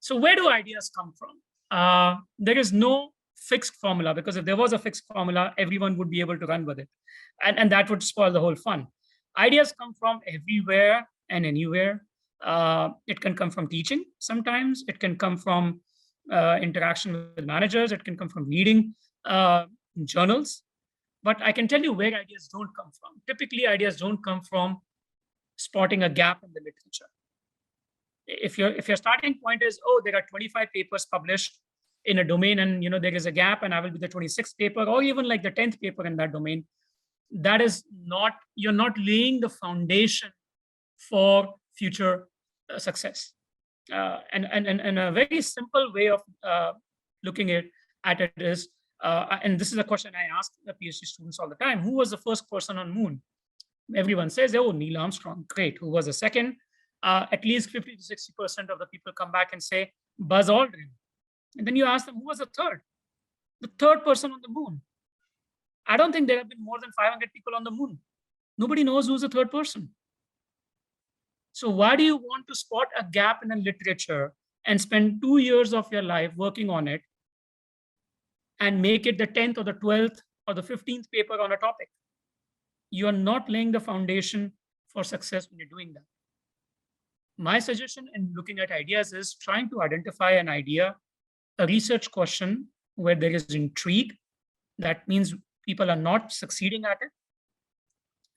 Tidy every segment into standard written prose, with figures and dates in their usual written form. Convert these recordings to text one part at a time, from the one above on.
So where do ideas come from? There is no fixed formula, because if there was a fixed formula, everyone would be able to run with it. And that would spoil the whole fun. Ideas come from everywhere and anywhere. It can come from teaching sometimes. It can come from interaction with managers. It can come from reading journals. But I can tell you where ideas don't come from. Typically, ideas don't come from spotting a gap in the literature. If your starting point is, oh, there are 25 papers published in a domain, and there is a gap, and I will be the 26th paper, or even like the 10th paper in that domain, that is not, you're not laying the foundation for future success. And a very simple way of looking at it is, and this is a question I ask the PhD students all the time: who was the first person on moon? Everyone says, oh, Neil Armstrong. Great. Who was the second? At least 50 to 60% of the people come back and say Buzz Aldrin. And then you ask them, who was the third? The third person on the moon. I don't think there have been more than 500 people on the moon. Nobody knows who's the third person. So why do you want to spot a gap in a literature and spend 2 years of your life working on it and make it the 10th or the 12th or the 15th paper on a topic? You are not laying the foundation for success when you're doing that. My suggestion in looking at ideas is trying to identify an idea, a research question where there is intrigue. That means people are not succeeding at it.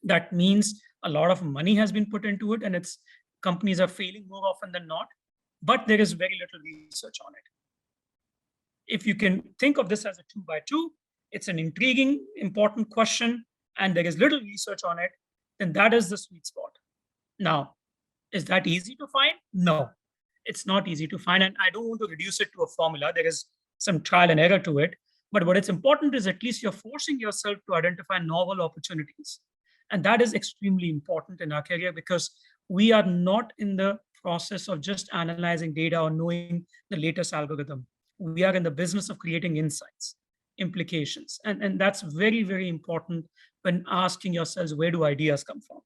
That means a lot of money has been put into it, and companies are failing more often than not, but there is very little research on it. If you can think of this as a 2x2, it's an intriguing, important question, and there is little research on it, then that is the sweet spot. Now, is that easy to find? No, it's not easy to find. And I don't want to reduce it to a formula. There is some trial and error to it. But what is important is at least you're forcing yourself to identify novel opportunities. And that is extremely important in our career, because we are not in the process of just analyzing data or knowing the latest algorithm. We are in the business of creating insights, implications. And that's very, very important when asking yourselves, where do ideas come from?